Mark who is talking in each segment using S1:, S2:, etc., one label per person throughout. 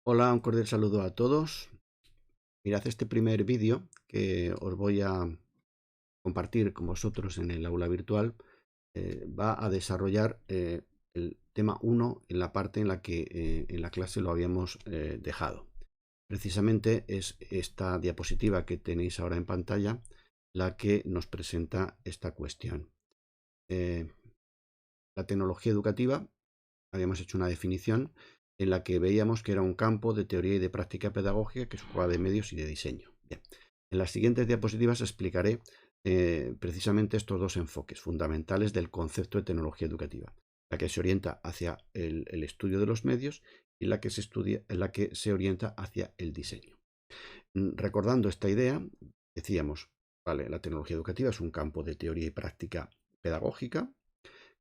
S1: Hola, un cordial saludo a todos. Mirad este primer vídeo que os voy a compartir con vosotros en el aula virtual. Va a desarrollar el tema 1 en la parte en la que en la clase lo habíamos dejado. Precisamente es esta diapositiva que tenéis ahora en pantalla la que nos presenta esta cuestión. La tecnología educativa, habíamos hecho una definición en la que veíamos que era un campo de teoría y de práctica pedagógica que se ocupa de medios y de diseño. Bien. En las siguientes diapositivas explicaré precisamente estos dos enfoques fundamentales del concepto de tecnología educativa, la que se orienta hacia el estudio de los medios y la que se orienta hacia el diseño. Recordando esta idea, decíamos, vale, la tecnología educativa es un campo de teoría y práctica pedagógica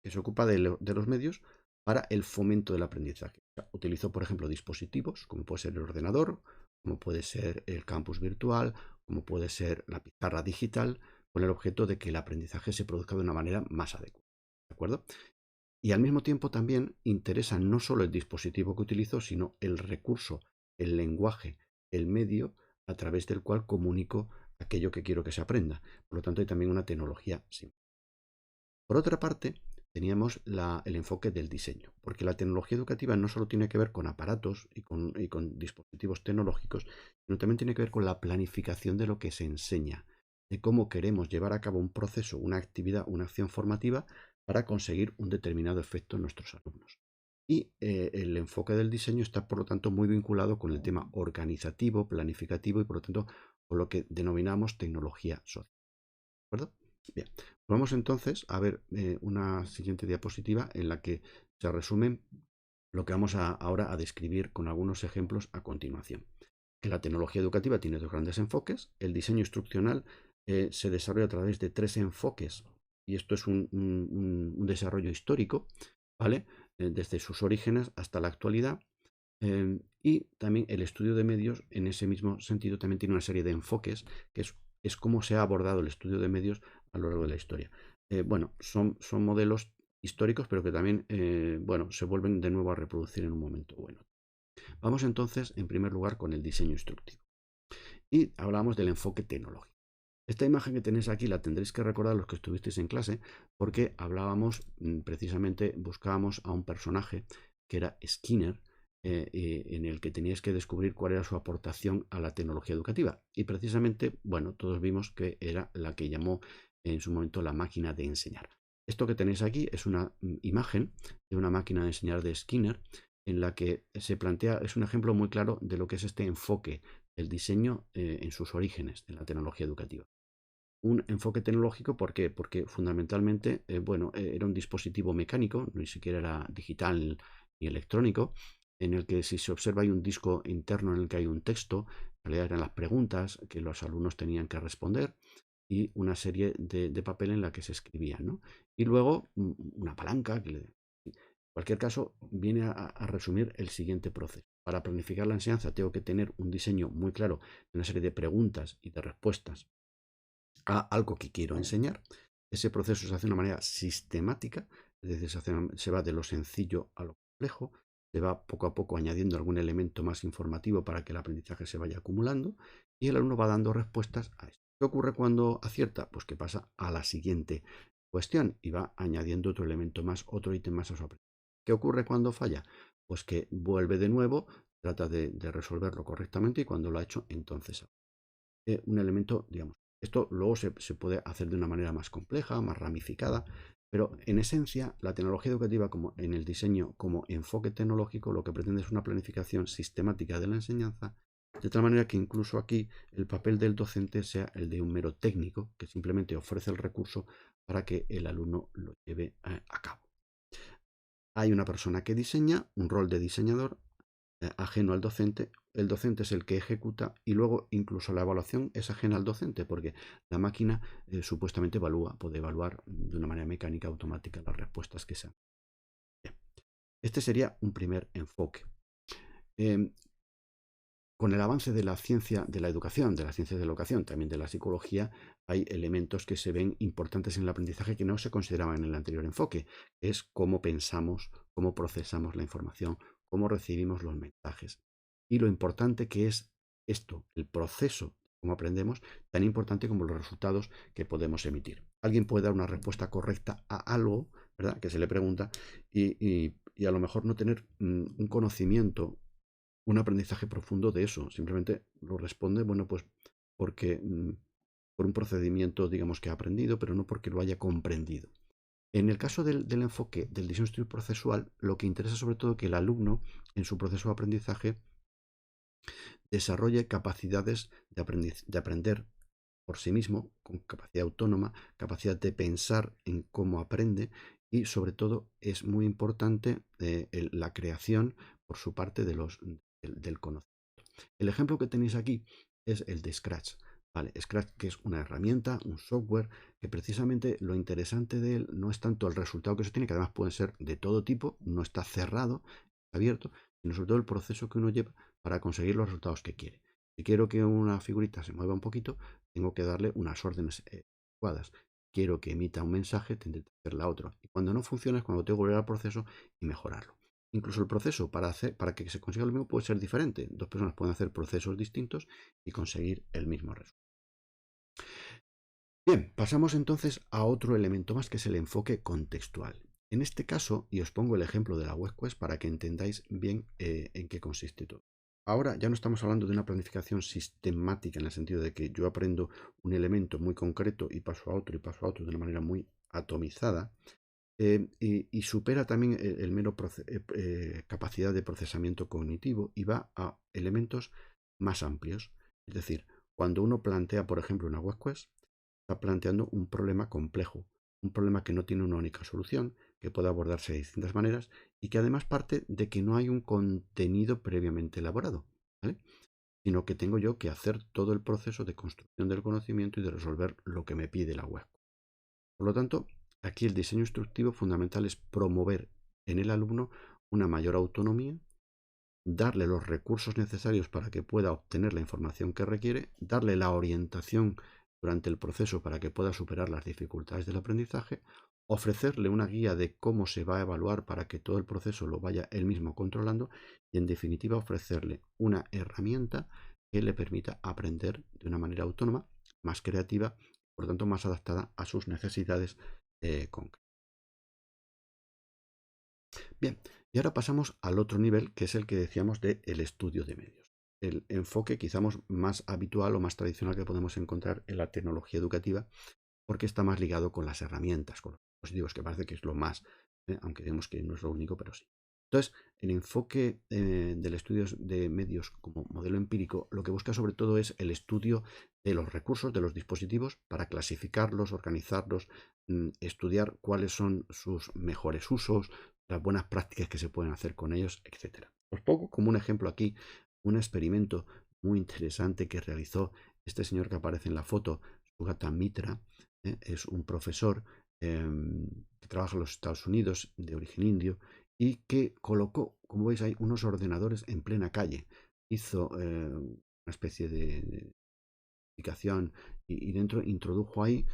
S1: que se ocupa de los medios para el fomento del aprendizaje. O sea, utilizo, por ejemplo, dispositivos, como puede ser el ordenador, como puede ser el campus virtual, como puede ser la pizarra digital, con el objeto de que el aprendizaje se produzca de una manera más adecuada. ¿De acuerdo? Y al mismo tiempo también interesa no solo el dispositivo que utilizo, sino el recurso, el lenguaje, el medio a través del cual comunico aquello que quiero que se aprenda. Por lo tanto, hay también una tecnología simple. Por otra parte, teníamos el enfoque del diseño, porque la tecnología educativa no solo tiene que ver con aparatos y con dispositivos tecnológicos, sino también tiene que ver con la planificación de lo que se enseña, de cómo queremos llevar a cabo un proceso, una actividad, una acción formativa para conseguir un determinado efecto en nuestros alumnos. Y el enfoque del diseño está, por lo tanto, muy vinculado con el tema organizativo, planificativo y, por lo tanto, con lo que denominamos tecnología social. ¿De acuerdo? Bien, vamos entonces a ver una siguiente diapositiva en la que se resume lo que vamos ahora a describir con algunos ejemplos a continuación. Que la tecnología educativa tiene dos grandes enfoques. El diseño instruccional se desarrolla a través de tres enfoques y esto es un desarrollo histórico, ¿vale? Desde sus orígenes hasta la actualidad. Y también el estudio de medios, en ese mismo sentido, también tiene una serie de enfoques, que es cómo se ha abordado el estudio de medios a lo largo de la historia. Bueno, son modelos históricos, pero que también bueno, se vuelven de nuevo a reproducir en un momento bueno. Vamos entonces, en primer lugar, con el diseño instructivo. Y hablamos del enfoque tecnológico. Esta imagen que tenéis aquí la tendréis que recordar los que estuvisteis en clase, porque hablábamos, precisamente, buscábamos a un personaje que era Skinner, en el que teníais que descubrir cuál era su aportación a la tecnología educativa. Y precisamente, bueno, todos vimos que era la que llamó en su momento la máquina de enseñar. Esto que tenéis aquí es una imagen de una máquina de enseñar de Skinner, en la que se plantea, es un ejemplo muy claro de lo que es este enfoque del diseño en sus orígenes en la tecnología educativa. Un enfoque tecnológico, ¿por qué? Porque fundamentalmente, bueno, era un dispositivo mecánico, ni siquiera era digital ni electrónico, en el que si se observa hay un disco interno en el que hay un texto, en realidad eran las preguntas que los alumnos tenían que responder y una serie de papel en la que se escribían, ¿no? Y luego una palanca que en cualquier caso viene a resumir el siguiente proceso. Para planificar la enseñanza tengo que tener un diseño muy claro de una serie de preguntas y de respuestas a algo que quiero enseñar. Ese proceso se hace de una manera sistemática, es decir, se va de lo sencillo a lo complejo, se va poco a poco añadiendo algún elemento más informativo para que el aprendizaje se vaya acumulando y el alumno va dando respuestas a esto. ¿Qué ocurre cuando acierta? Pues que pasa a la siguiente cuestión y va añadiendo otro elemento más, otro ítem más a su aprendizaje. ¿Qué ocurre cuando falla? Pues que vuelve de nuevo, trata de resolverlo correctamente y cuando lo ha hecho, entonces un elemento, digamos. Esto luego se puede hacer de una manera más compleja, más ramificada, pero en esencia la tecnología educativa como en el diseño como enfoque tecnológico lo que pretende es una planificación sistemática de la enseñanza, de tal manera que incluso aquí el papel del docente sea el de un mero técnico que simplemente ofrece el recurso para que el alumno lo lleve a cabo. Hay una persona que diseña, un rol de diseñador, ajeno al docente. El docente es el que ejecuta y luego incluso la evaluación es ajena al docente porque la máquina supuestamente puede evaluar de una manera mecánica automática las respuestas que sean. Bien. Este sería un primer enfoque. Con el avance de la ciencia de la educación, de las ciencias de la educación, también de la psicología, hay elementos que se ven importantes en el aprendizaje que no se consideraban en el anterior enfoque. Es cómo pensamos, cómo procesamos la información, cómo recibimos los mensajes. y lo importante que es esto, el proceso, como aprendemos, tan importante como los resultados que podemos emitir. Alguien puede dar una respuesta correcta a algo, ¿verdad?, que se le pregunta y a lo mejor no tener un conocimiento, un aprendizaje profundo de eso. Simplemente lo responde, bueno, pues porque por un procedimiento, digamos, que ha aprendido, pero no porque lo haya comprendido. En el caso del enfoque del diseño estudio procesual, lo que interesa sobre todo es que el alumno, en su proceso de aprendizaje, desarrolle capacidades de aprender por sí mismo, con capacidad autónoma, capacidad de pensar en cómo aprende y sobre todo es muy importante la creación por su parte del conocimiento. El ejemplo que tenéis aquí es el de Scratch. Vale, Scratch, que es una herramienta, un software, que precisamente lo interesante de él no es tanto el resultado que se tiene, que además puede ser de todo tipo, no está cerrado, está abierto, sino sobre todo el proceso que uno lleva para conseguir los resultados que quiere. Si quiero que una figurita se mueva un poquito, tengo que darle unas órdenes adecuadas. Quiero que emita un mensaje, tendré que hacer la otra. Y cuando no funciona es cuando tengo que volver al proceso y mejorarlo. Incluso el proceso para que se consiga lo mismo puede ser diferente. Dos personas pueden hacer procesos distintos y conseguir el mismo resultado. Bien, pasamos entonces a otro elemento más, que es el enfoque contextual. En este caso, y os pongo el ejemplo de la WebQuest para que entendáis bien en qué consiste todo. Ahora ya no estamos hablando de una planificación sistemática en el sentido de que yo aprendo un elemento muy concreto y paso a otro y paso a otro de una manera muy atomizada, y supera también el mero capacidad de procesamiento cognitivo y va a elementos más amplios. Es decir, cuando uno plantea, por ejemplo, una WebQuest, está planteando un problema complejo, un problema que no tiene una única solución, que puede abordarse de distintas maneras y que además parte de que no hay un contenido previamente elaborado, ¿vale?, sino que tengo yo que hacer todo el proceso de construcción del conocimiento y de resolver lo que me pide la web. Por lo tanto, aquí el diseño instructivo fundamental es promover en el alumno una mayor autonomía, darle los recursos necesarios para que pueda obtener la información que requiere, darle la orientación durante el proceso para que pueda superar las dificultades del aprendizaje, ofrecerle una guía de cómo se va a evaluar para que todo el proceso lo vaya él mismo controlando y, en definitiva, ofrecerle una herramienta que le permita aprender de una manera autónoma, más creativa, por lo tanto más adaptada a sus necesidades concretas. Bien, y ahora pasamos al otro nivel, que es el que decíamos de el estudio de medios. El enfoque quizás más habitual o más tradicional que podemos encontrar en la tecnología educativa, porque está más ligado con las herramientas, con los dispositivos, que parece que es lo más, aunque vemos que no es lo único, pero sí. Entonces, el enfoque del estudio de medios como modelo empírico lo que busca sobre todo es el estudio de los recursos, de los dispositivos, para clasificarlos, organizarlos, estudiar cuáles son sus mejores usos, las buenas prácticas que se pueden hacer con ellos, etc. Os pongo como un ejemplo aquí un experimento muy interesante que realizó este señor que aparece en la foto, Sugata Mitra. Es un profesor que trabaja en los Estados Unidos, de origen indio, y que colocó, como veis ahí, unos ordenadores en plena calle. Hizo una especie de aplicación y dentro introdujo ahí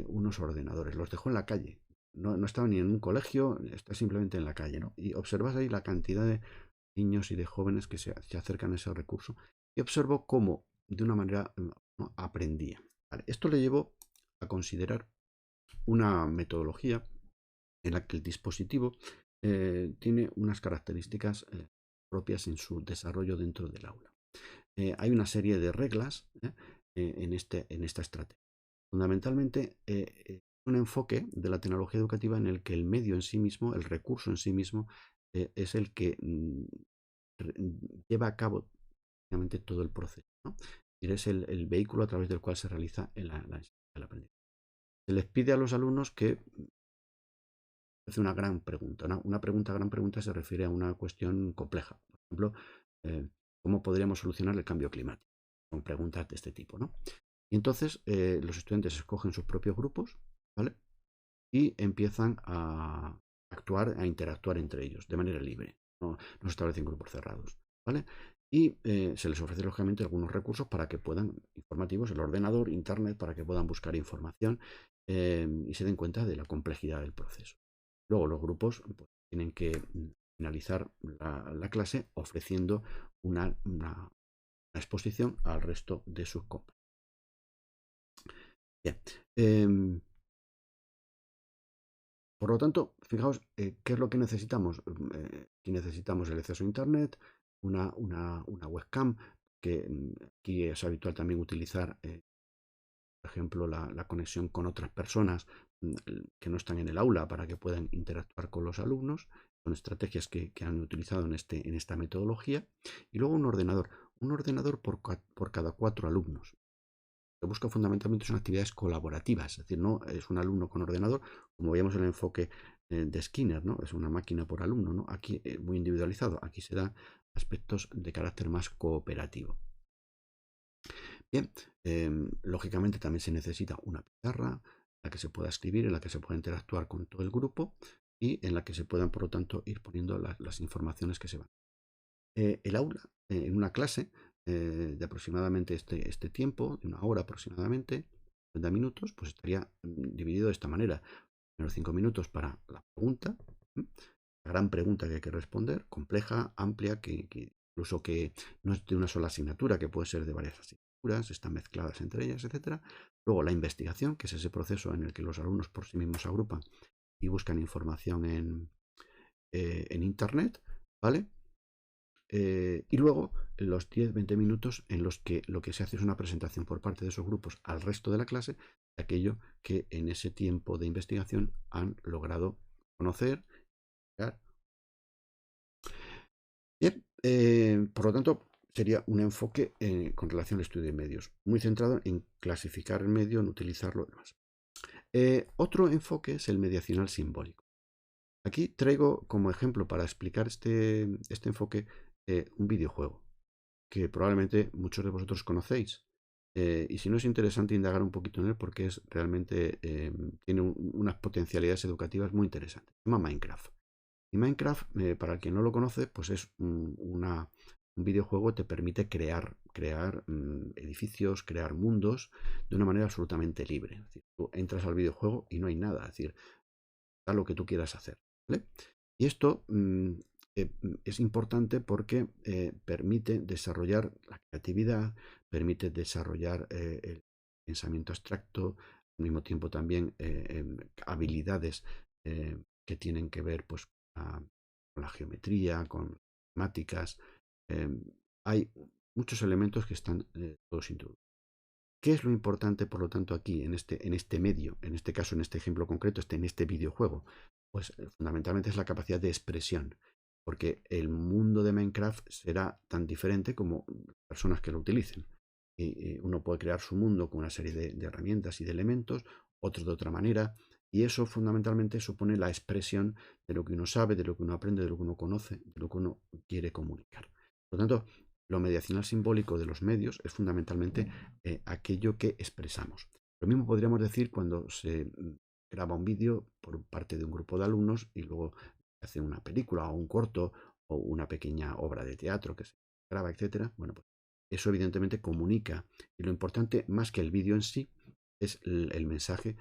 S1: unos ordenadores, los dejó en la calle. No estaba ni en un colegio, está simplemente en la calle, ¿no? Y observas ahí la cantidad de niños y de jóvenes que se acercan a ese recurso y observo cómo de una manera ¿no?, aprendía. Vale, esto le llevó a considerar una metodología en la que el dispositivo tiene unas características propias en su desarrollo dentro del aula. Hay una serie de reglas en esta estrategia. Fundamentalmente, un enfoque de la tecnología educativa en el que el medio en sí mismo, el recurso en sí mismo, es el que lleva a cabo prácticamente todo el proceso, ¿no? Y es el vehículo a través del cual se realiza el aprendizaje. Se les pide a los alumnos que hace una gran pregunta. Una gran pregunta se refiere a una cuestión compleja. Por ejemplo, ¿cómo podríamos solucionar el cambio climático? Son preguntas de este tipo, ¿no? Y entonces los estudiantes escogen sus propios grupos, ¿vale?, y empiezan a actuar, a interactuar entre ellos de manera libre. No se establecen grupos cerrados, ¿vale? Y se les ofrece, lógicamente, algunos recursos para que puedan, informativos, el ordenador, internet, para que puedan buscar información y se den cuenta de la complejidad del proceso. Luego los grupos pues, tienen que finalizar la clase ofreciendo una exposición al resto de sus compañeros. Bien. Por lo tanto, fijaos, ¿qué es lo que necesitamos? Aquí necesitamos el acceso a Internet, una webcam, que aquí es habitual también utilizar, por ejemplo, la conexión con otras personas que no están en el aula para que puedan interactuar con los alumnos. Son estrategias que han utilizado en esta metodología. Y luego un ordenador por cada 4 alumnos. Lo que busca fundamentalmente son actividades colaborativas, es decir, no es un alumno con ordenador, como veíamos en el enfoque de Skinner, ¿no? Es una máquina por alumno, ¿no? Aquí muy individualizado, aquí se dan aspectos de carácter más cooperativo. Bien, lógicamente también se necesita una pizarra en la que se pueda escribir, en la que se pueda interactuar con todo el grupo y en la que se puedan, por lo tanto, ir poniendo las informaciones que se van. El aula, en una clase de aproximadamente este tiempo, de una hora aproximadamente, 30 minutos, pues estaría dividido de esta manera. Primero 5 minutos para la pregunta, la gran pregunta que hay que responder, compleja, amplia, que incluso que no es de una sola asignatura, que puede ser de varias asignaturas, están mezcladas entre ellas, etc. Luego la investigación, que es ese proceso en el que los alumnos por sí mismos se agrupan y buscan información en Internet, ¿vale? Y luego los 10-20 minutos en los que lo que se hace es una presentación por parte de esos grupos al resto de la clase de aquello que en ese tiempo de investigación han logrado conocer. Bien, por lo tanto, sería un enfoque con relación al estudio de medios, muy centrado en clasificar el medio, en utilizarlo y demás. Otro enfoque es el mediacional simbólico. Aquí traigo como ejemplo para explicar este enfoque un videojuego que probablemente muchos de vosotros conocéis. Y si no, es interesante indagar un poquito en él porque es realmente tiene unas potencialidades educativas muy interesantes. Se llama Minecraft. Y Minecraft, para quien no lo conoce, pues es un videojuego que te permite crear edificios, crear mundos de una manera absolutamente libre. Es decir, tú entras al videojuego y no hay nada, es decir, da lo que tú quieras hacer, ¿vale? Y esto es importante porque permite desarrollar la creatividad, permite desarrollar el pensamiento abstracto, al mismo tiempo también habilidades que tienen que ver pues, con la geometría, con matemáticas. Hay muchos elementos que están todos introducidos. ¿Qué es lo importante, por lo tanto, aquí, en este medio, en este caso, en este ejemplo concreto, en este videojuego? Pues fundamentalmente es la capacidad de expresión, porque el mundo de Minecraft será tan diferente como personas que lo utilicen. Y uno puede crear su mundo con una serie de herramientas y de elementos, otros de otra manera, y eso fundamentalmente supone la expresión de lo que uno sabe, de lo que uno aprende, de lo que uno conoce, de lo que uno quiere comunicar. Por lo tanto, lo mediacional simbólico de los medios es fundamentalmente aquello que expresamos. Lo mismo podríamos decir cuando se graba un vídeo por parte de un grupo de alumnos y luego se hace una película o un corto o una pequeña obra de teatro que se graba, etcétera. Bueno, pues eso evidentemente comunica y lo importante más que el vídeo en sí es el mensaje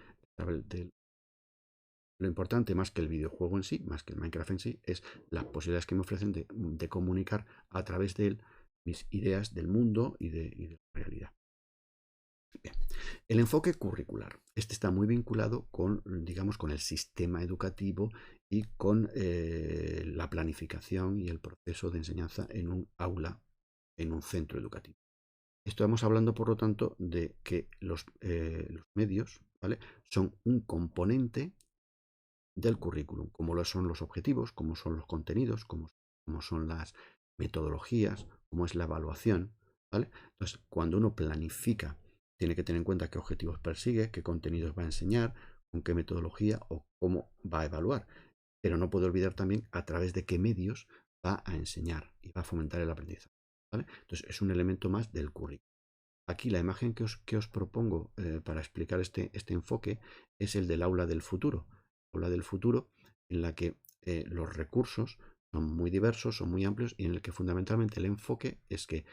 S1: lo importante más que el videojuego en sí, más que el Minecraft en sí, es las posibilidades que me ofrecen de comunicar a través de él mis ideas del mundo y de la realidad. Bien. El enfoque curricular. Este está muy vinculado con, digamos, con el sistema educativo y con la planificación y el proceso de enseñanza en un aula, en un centro educativo. Estamos hablando, por lo tanto, de que los medios, ¿vale?, son un componente del currículum, como lo son los objetivos, como son los contenidos, como son las metodologías, como es la evaluación, ¿vale? Entonces, cuando uno planifica, tiene que tener en cuenta qué objetivos persigue, qué contenidos va a enseñar, con qué metodología o cómo va a evaluar. Pero no puede olvidar también a través de qué medios va a enseñar y va a fomentar el aprendizaje, ¿vale? Entonces, es un elemento más del currículum. Aquí la imagen que os propongo para explicar este enfoque es el del aula del futuro. Aula del futuro en la que los recursos son muy diversos, son muy amplios y en el que fundamentalmente el enfoque es que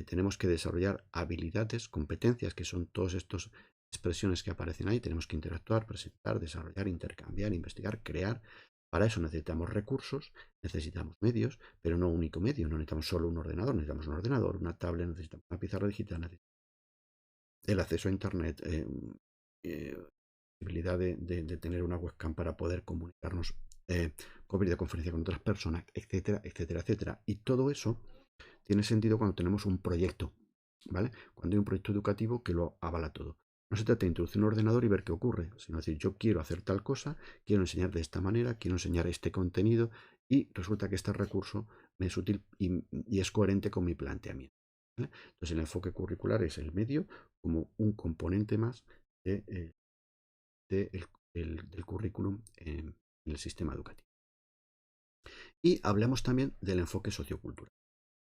S1: tenemos que desarrollar habilidades, competencias, que son todas estas expresiones que aparecen ahí. Tenemos que interactuar, presentar, desarrollar, intercambiar, investigar, crear, Para eso necesitamos recursos, necesitamos medios, pero no un único medio, no necesitamos solo un ordenador, necesitamos un ordenador, una tablet, necesitamos una pizarra digital, necesitamos el acceso a Internet, posibilidad de tener una webcam para poder comunicarnos con videoconferencia con otras personas, etcétera, etcétera, etcétera. Y todo eso tiene sentido cuando tenemos un proyecto, ¿vale? Cuando hay un proyecto educativo que lo avala todo. No se trata de introducir un ordenador y ver qué ocurre, sino decir, yo quiero hacer tal cosa, quiero enseñar de esta manera, quiero enseñar este contenido y resulta que este recurso me es útil y es coherente con mi planteamiento, ¿vale? Entonces el enfoque curricular es el medio como un componente más de, del currículum en el sistema educativo. Y hablamos también del enfoque sociocultural.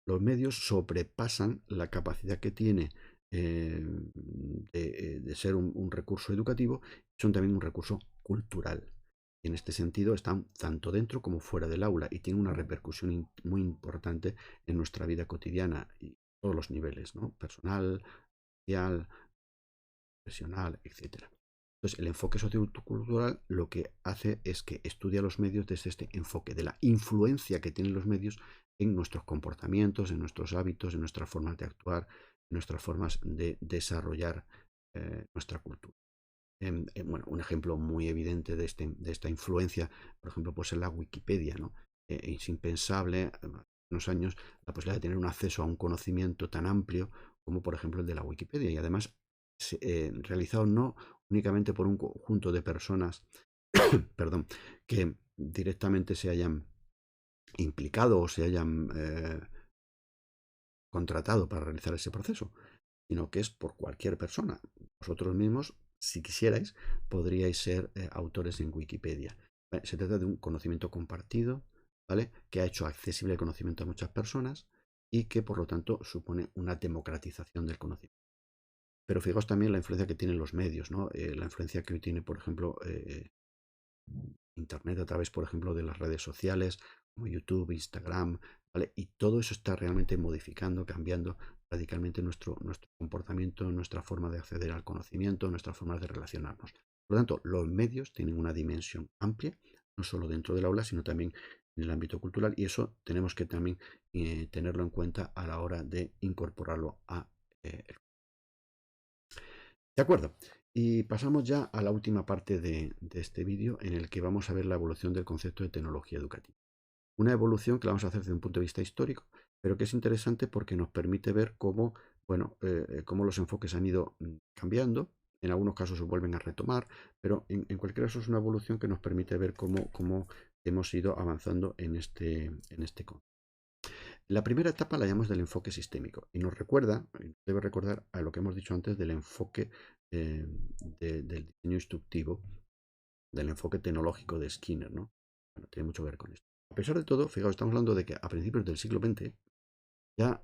S1: Los medios sobrepasan la capacidad que tiene de ser un recurso educativo, son también un recurso cultural. Y en este sentido están tanto dentro como fuera del aula y tienen una repercusión muy importante en nuestra vida cotidiana y todos los niveles, ¿no? Personal, social, profesional, etcétera. Entonces, el enfoque sociocultural lo que hace es que estudia los medios desde este enfoque de la influencia que tienen los medios en nuestros comportamientos, en nuestros hábitos, en nuestras formas de actuar, en nuestras formas de desarrollar nuestra cultura. Bueno, un ejemplo muy evidente de esta influencia, por ejemplo, pues es la Wikipedia, ¿no? Es impensable, hace unos años, la posibilidad de tener un acceso a un conocimiento tan amplio como, por ejemplo, el de la Wikipedia, y además realizado no únicamente por un conjunto de personas, perdón, que directamente se hayan implicado o se hayan contratado para realizar ese proceso, sino que es por cualquier persona. Vosotros mismos, si quisierais, podríais ser autores en Wikipedia. Se trata de un conocimiento compartido, ¿vale? Que ha hecho accesible el conocimiento a muchas personas y que, por lo tanto, supone una democratización del conocimiento. Pero fijaos también la influencia que tienen los medios, ¿no? La influencia que hoy tiene, por ejemplo, Internet a través, por ejemplo, de las redes sociales como YouTube, Instagram, ¿vale? Y todo eso está realmente modificando, cambiando radicalmente nuestro comportamiento, nuestra forma de acceder al conocimiento, nuestra forma de relacionarnos. Por lo tanto, los medios tienen una dimensión amplia, no solo dentro del aula, sino también en el ámbito cultural, y eso tenemos que también tenerlo en cuenta a la hora de incorporarlo a de acuerdo. Y pasamos ya a la última parte de este vídeo en el que vamos a ver la evolución del concepto de tecnología educativa. Una evolución que la vamos a hacer desde un punto de vista histórico, pero que es interesante porque nos permite ver cómo, bueno, cómo los enfoques han ido cambiando. En algunos casos se vuelven a retomar, pero en cualquier caso es una evolución que nos permite ver cómo hemos ido avanzando en este concepto. La primera etapa la llamamos del enfoque sistémico y nos recuerda, debe recordar a lo que hemos dicho antes del enfoque del diseño instructivo, del enfoque tecnológico de Skinner, ¿no? Bueno, tiene mucho que ver con esto. A pesar de todo, fijaos, estamos hablando de que a principios del siglo XX ya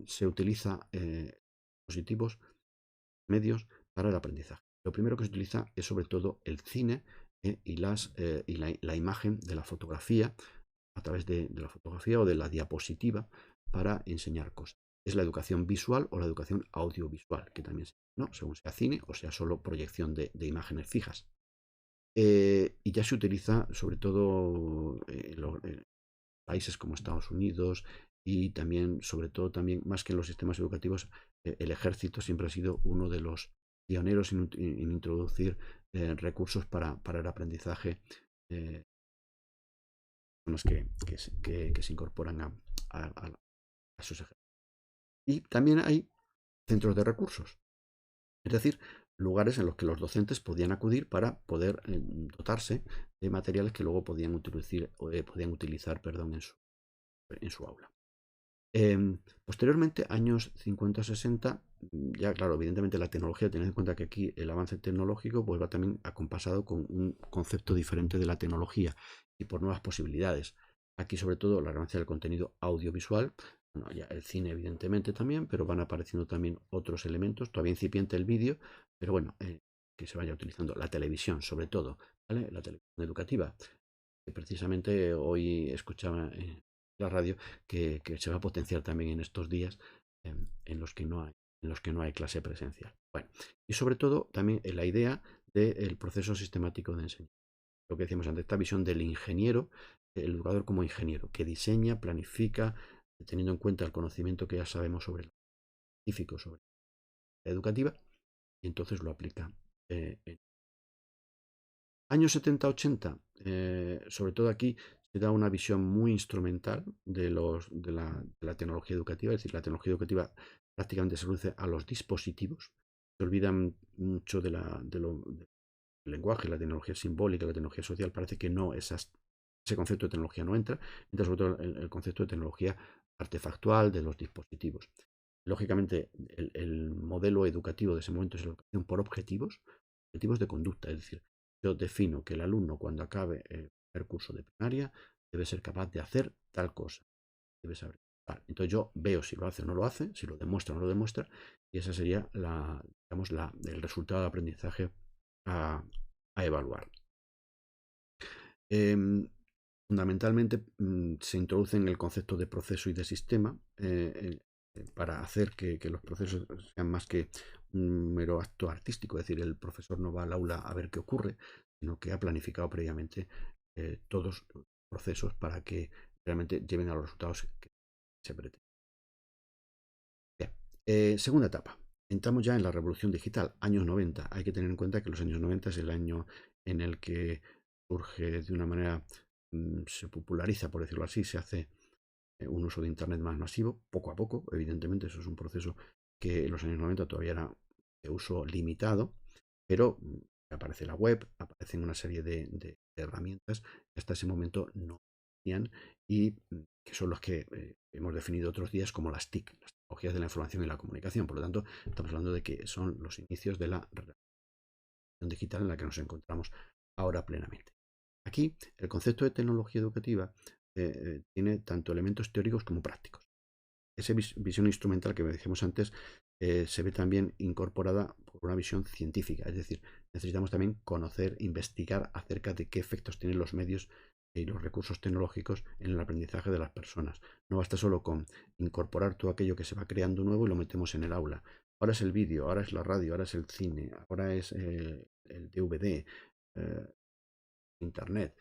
S1: se utiliza dispositivos, medios para el aprendizaje. Lo primero que se utiliza es sobre todo el cine y la imagen de la fotografía a través de la fotografía o de la diapositiva para enseñar cosas. Es la educación visual o la educación audiovisual, que también, ¿no? Según sea cine o sea solo proyección de imágenes fijas. Y ya se utiliza sobre todo en países como Estados Unidos y también, sobre todo también, más que en los sistemas educativos, el ejército siempre ha sido uno de los pioneros en introducir recursos para el aprendizaje que se incorporan a esos ejércitos. Y también hay centros de recursos, es decir, lugares en los que los docentes podían acudir para poder dotarse de materiales que luego podían utilizar perdón, en su aula. Posteriormente, años 50-60, ya claro, evidentemente la tecnología, teniendo en cuenta que aquí el avance tecnológico pues va también acompasado con un concepto diferente de la tecnología y por nuevas posibilidades. Aquí sobre todo la relevancia del contenido audiovisual, bueno, ya el cine evidentemente también, pero van apareciendo también otros elementos, todavía incipiente el vídeo, pero bueno, que se vaya utilizando la televisión sobre todo, ¿vale? La televisión educativa, que precisamente hoy escuchaba la radio que se va a potenciar también en estos días en los que no hay clase presencial. Bueno, y sobre todo también la idea del proceso sistemático de enseñanza. lo que decíamos antes, esta visión del ingeniero, el educador como ingeniero, que diseña, planifica, teniendo en cuenta el conocimiento que ya sabemos sobre el científico, sobre la educativa, y entonces lo aplica. En años 70-80, sobre todo aquí, se da una visión muy instrumental de la tecnología educativa, es decir, la tecnología educativa prácticamente se reduce a los dispositivos, se olvidan mucho del lenguaje, la tecnología simbólica, la tecnología social, parece que no, ese concepto de tecnología no entra, entra sobre todo el concepto de tecnología artefactual de los dispositivos. Lógicamente, el modelo educativo de ese momento es la educación por objetivos de conducta, es decir, yo defino que el alumno cuando acabe el primer curso de primaria debe ser capaz de hacer tal cosa, debe saber. Vale, entonces yo veo si lo hace o no lo hace, si lo demuestra o no lo demuestra, y esa sería el resultado de aprendizaje a, a evaluar. Fundamentalmente se introduce en el concepto de proceso y de sistema para hacer que los procesos sean más que un mero acto artístico, es decir, el profesor no va al aula a ver qué ocurre, sino que ha planificado previamente todos los procesos para que realmente lleven a los resultados que se pretenden. Segunda etapa. Entramos ya en la revolución digital, años 90. Hay que tener en cuenta que los años 90 es el año en el que surge de una manera, se populariza, por decirlo así, se hace un uso de Internet más masivo, poco a poco. Evidentemente, eso es un proceso que en los años 90 todavía era de uso limitado, pero aparece la web, aparecen una serie de herramientas que hasta ese momento no tenían y que son los que hemos definido otros días como las TIC, las tecnologías de la información y la comunicación. Por lo tanto, estamos hablando de que son los inicios de la revolución digital en la que nos encontramos ahora plenamente. Aquí, el concepto de tecnología educativa tiene tanto elementos teóricos como prácticos. Esa visión instrumental que dijimos antes se ve también incorporada por una visión científica, es decir, necesitamos también conocer, investigar acerca de qué efectos tienen los medios y los recursos tecnológicos en el aprendizaje de las personas. No basta solo con incorporar todo aquello que se va creando nuevo y lo metemos en el aula. Ahora es el vídeo, ahora es la radio, ahora es el cine, ahora es el DVD, Internet,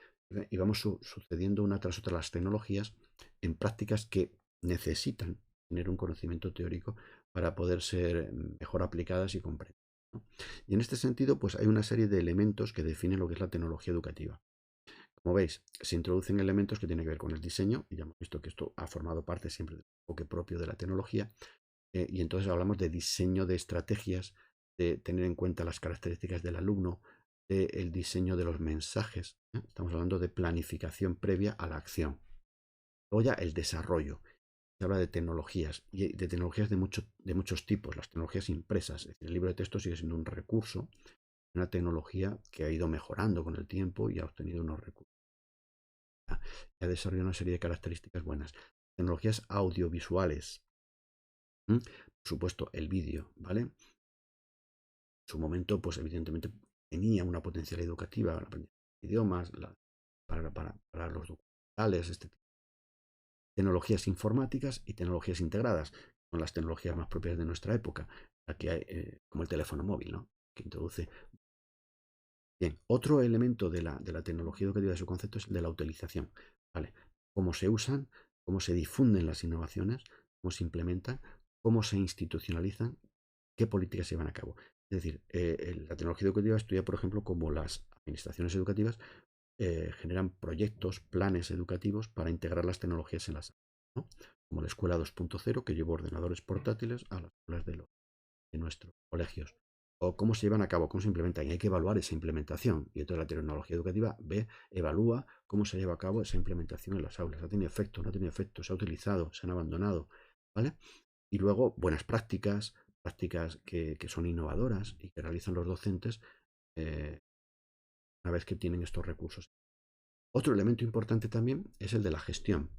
S1: y vamos sucediendo una tras otra las tecnologías en prácticas que necesitan tener un conocimiento teórico para poder ser mejor aplicadas y comprendidas, ¿no? Y en este sentido, pues hay una serie de elementos que definen lo que es la tecnología educativa. Como veis, se introducen elementos que tienen que ver con el diseño, y ya hemos visto que esto ha formado parte siempre del enfoque propio de la tecnología, y entonces hablamos de diseño de estrategias, de tener en cuenta las características del alumno, del diseño de los mensajes. Estamos hablando de planificación previa a la acción. Luego ya el desarrollo. Se habla de tecnologías y de tecnologías de muchos tipos. Las tecnologías impresas. Es decir, el libro de texto sigue siendo un recurso, una tecnología que ha ido mejorando con el tiempo y ha obtenido unos recursos. Ha desarrollado una serie de características buenas. Tecnologías audiovisuales. Por supuesto, el vídeo, ¿vale? En su momento, pues evidentemente tenía una potencial educativa, aprender idiomas, para los documentales, tecnologías informáticas y tecnologías integradas, son las tecnologías más propias de nuestra época, la que hay, como el teléfono móvil, ¿no? Que introduce. Bien, otro elemento de la tecnología educativa de su concepto es el de la utilización, ¿vale? Cómo se usan, cómo se difunden las innovaciones, cómo se implementan, cómo se institucionalizan, qué políticas se llevan a cabo. Es decir, la tecnología educativa estudia, por ejemplo, cómo las administraciones educativas generan proyectos, planes educativos para integrar las tecnologías en las aulas, ¿no? Como la escuela 2.0 que llevó ordenadores portátiles a las escuelas de nuestros colegios. O cómo se llevan a cabo, cómo se implementan. Y hay que evaluar esa implementación. Y entonces la tecnología educativa evalúa cómo se lleva a cabo esa implementación en las aulas. ¿Ha tenido efecto? ¿No ha tenido efecto? ¿Se ha utilizado? ¿Se han abandonado? ¿Vale? Y luego buenas prácticas que son innovadoras y que realizan los docentes una vez que tienen estos recursos. Otro elemento importante también es el de la gestión.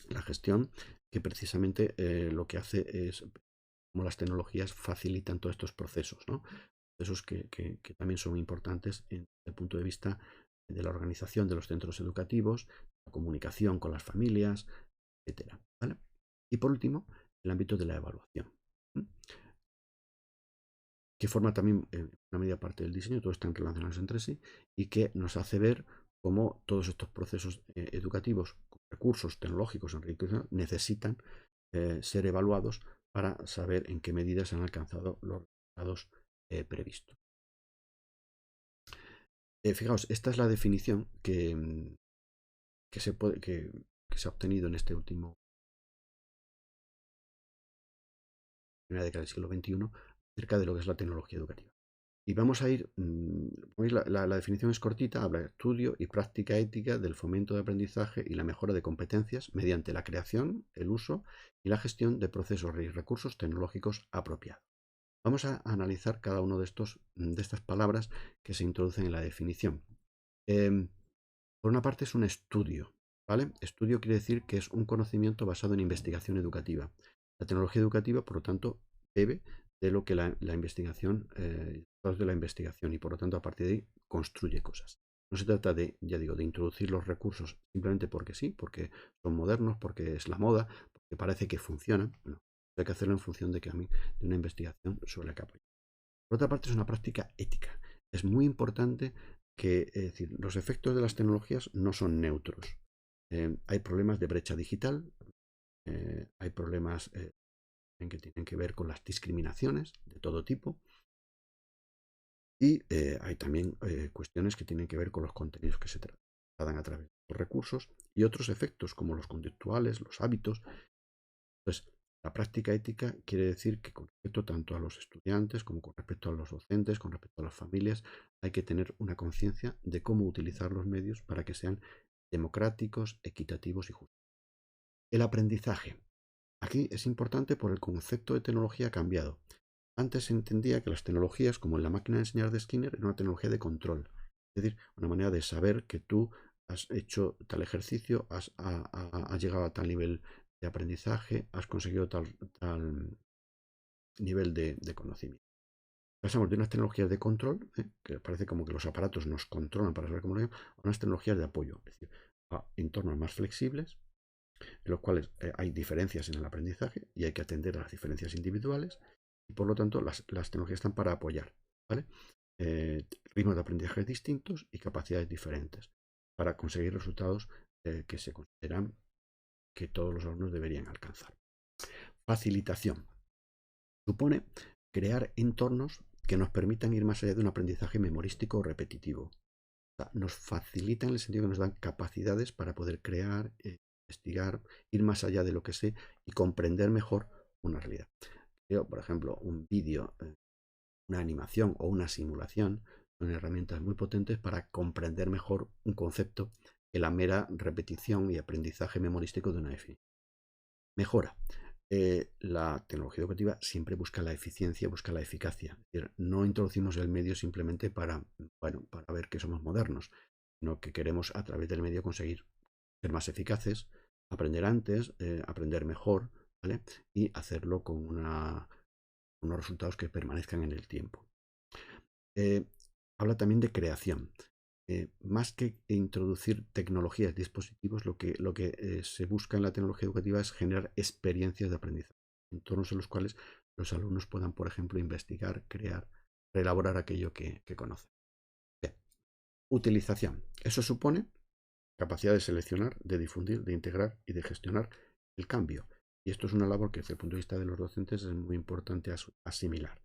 S1: La gestión que precisamente lo que hace es cómo las tecnologías facilitan todos estos procesos, ¿no? Procesos que también son importantes desde el punto de vista de la organización de los centros educativos, la comunicación con las familias, etcétera, ¿vale? Y por último, el ámbito de la evaluación. que forma también una media parte del diseño, todos están relacionados entre sí, y que nos hace ver cómo todos estos procesos educativos, con recursos tecnológicos enriquecidos, necesitan ser evaluados para saber en qué medida se han alcanzado los resultados previstos. Fijaos, esta es la definición que se ha obtenido en este último primera década del siglo XXI acerca de lo que es la tecnología educativa. Y vamos a ir, la definición es cortita, habla de estudio y práctica ética del fomento de aprendizaje y la mejora de competencias mediante la creación, el uso y la gestión de procesos y recursos tecnológicos apropiados. Vamos a analizar cada uno de estas palabras que se introducen en la definición. Por una parte es un estudio, ¿vale? Estudio quiere decir que es un conocimiento basado en investigación educativa. La tecnología educativa, por lo tanto, bebe de lo que la investigación, de la investigación y por lo tanto a partir de ahí construye cosas. No se trata de, ya digo, de introducir los recursos simplemente porque sí, porque son modernos, porque es la moda, porque parece que funcionan. No, hay que hacerlo en función de una investigación sobre la que apoyar. Por otra parte, es una práctica ética. Es muy importante que, es decir, los efectos de las tecnologías no son neutros. Hay problemas de brecha digital, hay problemas que tienen que ver con las discriminaciones de todo tipo y hay también cuestiones que tienen que ver con los contenidos que se trasladan a través de los recursos y otros efectos como los conductuales, los hábitos. Entonces, la práctica ética quiere decir que con respecto tanto a los estudiantes como con respecto a los docentes, con respecto a las familias, hay que tener una conciencia de cómo utilizar los medios para que sean democráticos, equitativos y justos. El aprendizaje. Aquí es importante porque el concepto de tecnología ha cambiado. Antes se entendía que las tecnologías, como en la máquina de enseñar de Skinner, era una tecnología de control. Es decir, una manera de saber que tú has hecho tal ejercicio, has llegado a tal nivel de aprendizaje, has conseguido tal nivel de conocimiento. Pasamos de unas tecnologías de control, que parece como que los aparatos nos controlan para saber cómo lo hacemos, a unas tecnologías de apoyo, es decir, a entornos más flexibles, en los cuales hay diferencias en el aprendizaje y hay que atender a las diferencias individuales y por lo tanto las tecnologías están para apoyar, ¿vale? Ritmos de aprendizaje distintos y capacidades diferentes para conseguir resultados que se consideran que todos los alumnos deberían alcanzar. Facilitación. Supone crear entornos que nos permitan ir más allá de un aprendizaje memorístico o repetitivo. O sea, nos facilitan en el sentido que nos dan capacidades para poder crear, investigar, ir más allá de lo que sé y comprender mejor una realidad. Yo, por ejemplo, un vídeo, una animación o una simulación son herramientas muy potentes para comprender mejor un concepto que la mera repetición y aprendizaje memorístico de una definición. Mejora. La tecnología educativa siempre busca la eficiencia, busca la eficacia. Es decir, no introducimos el medio simplemente para ver que somos modernos, sino que queremos a través del medio conseguir ser más eficaces, aprender antes, aprender mejor, ¿vale? Y hacerlo con unos resultados que permanezcan en el tiempo. Habla también de creación. Más que introducir tecnologías, dispositivos, lo que se busca en la tecnología educativa es generar experiencias de aprendizaje, entornos en los cuales los alumnos puedan, por ejemplo, investigar, crear, reelaborar aquello que conocen. Bien. Utilización. Eso supone capacidad de seleccionar, de difundir, de integrar y de gestionar el cambio. Y esto es una labor que desde el punto de vista de los docentes es muy importante asimilar.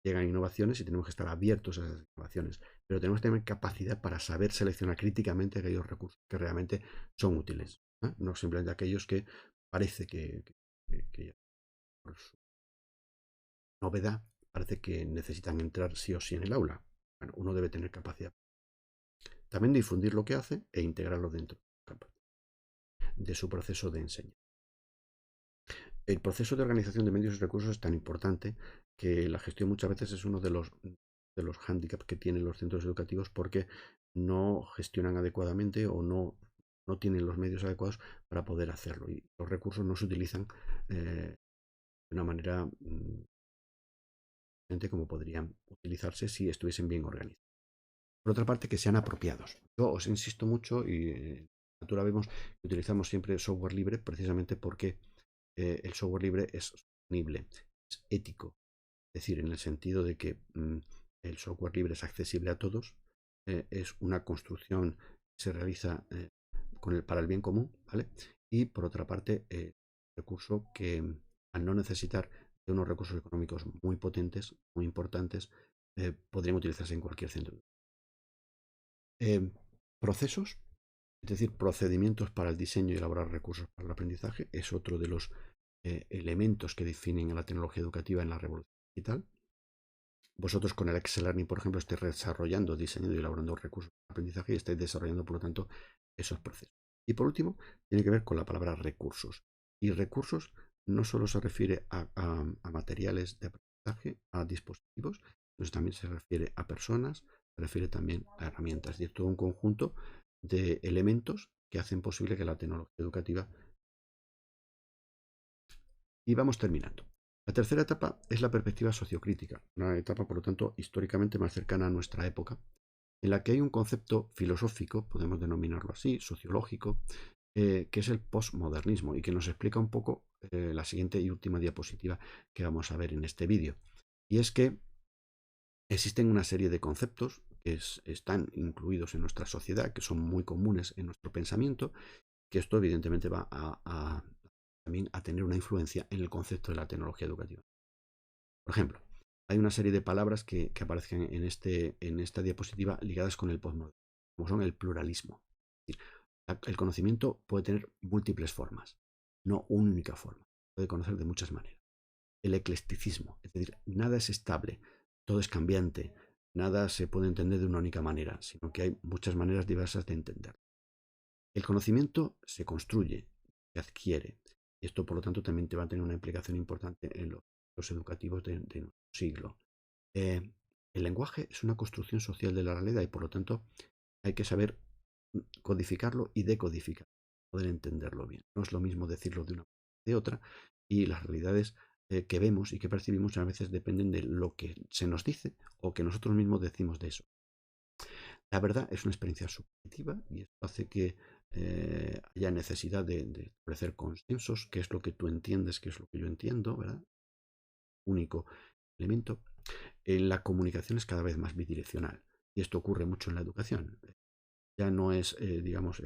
S1: Llegan innovaciones y tenemos que estar abiertos a esas innovaciones, pero tenemos que tener capacidad para saber seleccionar críticamente aquellos recursos que realmente son útiles, no simplemente aquellos que parece que por su novedad parece que necesitan entrar sí o sí en el aula. Bueno, uno debe tener capacidad también de difundir lo que hace e integrarlo dentro de su proceso de enseñanza. El proceso de organización de medios y recursos es tan importante que la gestión muchas veces es uno de los hándicaps que tienen los centros educativos porque no gestionan adecuadamente o no tienen los medios adecuados para poder hacerlo y los recursos no se utilizan de una manera como podrían utilizarse si estuviesen bien organizados. Por otra parte, que sean apropiados. Yo os insisto mucho y en Natura vemos que utilizamos siempre software libre precisamente porque el software libre es sostenible, es ético, decir, en el sentido de que el software libre es accesible a todos, es una construcción que se realiza para el bien común, ¿vale? Y por otra parte, recurso que al no necesitar de unos recursos económicos muy potentes, muy importantes, podrían utilizarse en cualquier centro. Procesos, es decir, procedimientos para el diseño y elaborar recursos para el aprendizaje, es otro de los elementos que definen a la tecnología educativa en la revolución digital. Vosotros con el Excel Learning, por ejemplo, estáis desarrollando, diseñando y elaborando recursos de aprendizaje y estáis desarrollando, por lo tanto, esos procesos. Y por último, tiene que ver con la palabra recursos. Y recursos no solo se refiere a materiales de aprendizaje, a dispositivos, sino también se refiere a personas, se refiere también a herramientas. Y es todo un conjunto de elementos que hacen posible que la tecnología educativa. Y vamos terminando. La tercera etapa es la perspectiva sociocrítica, una etapa, por lo tanto, históricamente más cercana a nuestra época, en la que hay un concepto filosófico, podemos denominarlo así, sociológico, que es el postmodernismo y que nos explica un poco la siguiente y última diapositiva que vamos a ver en este vídeo. Y es que existen una serie de conceptos que están incluidos en nuestra sociedad, que son muy comunes en nuestro pensamiento, que esto evidentemente va también a tener una influencia en el concepto de la tecnología educativa. Por ejemplo, hay una serie de palabras que aparecen en esta diapositiva ligadas con el postmodernismo, como son el pluralismo. Es decir, el conocimiento puede tener múltiples formas, no una única forma. Puede conocer de muchas maneras. El eclecticismo, es decir, nada es estable, todo es cambiante, nada se puede entender de una única manera, sino que hay muchas maneras diversas de entender. El conocimiento se construye, se adquiere. Y esto, por lo tanto, también te va a tener una implicación importante en los educativos de nuestro siglo. El lenguaje es una construcción social de la realidad y, por lo tanto, hay que saber codificarlo y decodificarlo, poder entenderlo bien. No es lo mismo decirlo de una manera de otra, y las realidades que vemos y que percibimos a veces dependen de lo que se nos dice o que nosotros mismos decimos de eso. La verdad es una experiencia subjetiva y esto hace que haya necesidad de establecer consensos, qué es lo que tú entiendes, qué es lo que yo entiendo, ¿verdad? Único elemento. La comunicación es cada vez más bidireccional y esto ocurre mucho en la educación. Ya no es, digamos,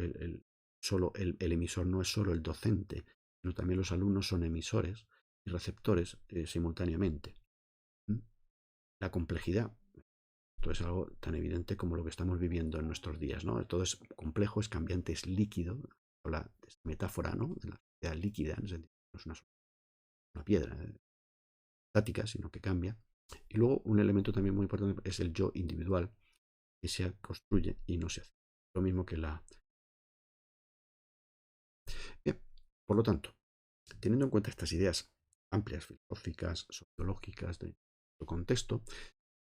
S1: solo el emisor no es solo el docente, sino también los alumnos son emisores y receptores simultáneamente. La complejidad, esto es algo tan evidente como lo que estamos viviendo en nuestros días, ¿no? Todo es complejo, es cambiante, es líquido. Habla de esta metáfora, ¿no? De la sociedad líquida, no es una piedra estática, sino que cambia. Y luego un elemento también muy importante es el yo individual, que se construye y no se hace. Lo mismo que la. Bien, por lo tanto, teniendo en cuenta estas ideas amplias, filosóficas, sociológicas, de contexto,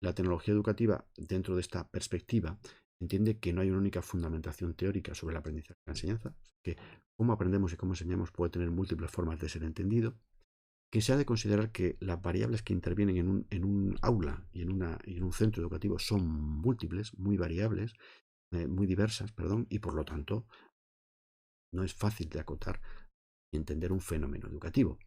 S1: la tecnología educativa, dentro de esta perspectiva, entiende que no hay una única fundamentación teórica sobre el aprendizaje y la enseñanza, que cómo aprendemos y cómo enseñamos puede tener múltiples formas de ser entendido, que se ha de considerar que las variables que intervienen en un aula y en un centro educativo son múltiples, muy variables, muy diversas, perdón, y por lo tanto no es fácil de acotar y entender un fenómeno educativo.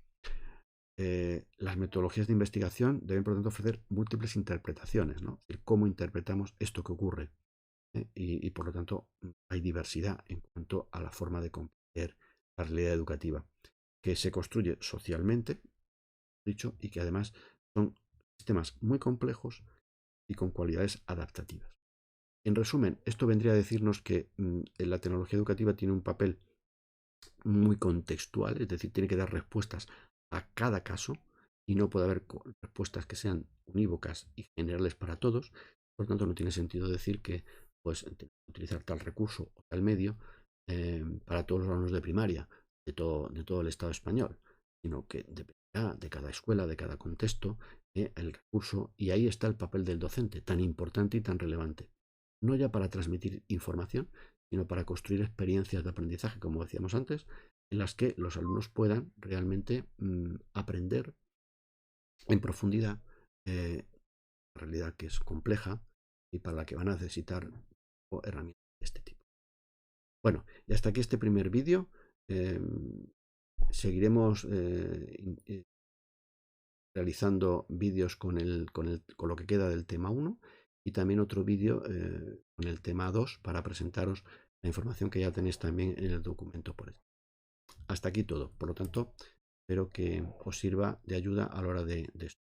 S1: Las metodologías de investigación deben, por lo tanto, ofrecer múltiples interpretaciones, ¿no? Es decir, cómo interpretamos esto que ocurre. Y, por lo tanto, hay diversidad en cuanto a la forma de comprender la realidad educativa, que se construye socialmente, dicho, y que además son sistemas muy complejos y con cualidades adaptativas. En resumen, esto vendría a decirnos que la tecnología educativa tiene un papel muy contextual, es decir, tiene que dar respuestas a cada caso y no puede haber respuestas que sean unívocas y generales para todos. Por lo tanto, no tiene sentido decir que pues utilizar tal recurso o tal medio para todos los alumnos de primaria de todo el Estado español, sino que dependerá de cada escuela, de cada contexto, el recurso, y ahí está el papel del docente, tan importante y tan relevante. No ya para transmitir información, sino para construir experiencias de aprendizaje, como decíamos antes, en las que los alumnos puedan realmente aprender en profundidad la realidad que es compleja y para la que van a necesitar herramientas de este tipo. Bueno, y hasta aquí este primer vídeo. Seguiremos realizando vídeos con lo que queda del tema 1 y también otro vídeo con el tema 2 para presentaros la información que ya tenéis también en el documento por escrito. Hasta aquí todo. Por lo tanto, espero que os sirva de ayuda a la hora de esto.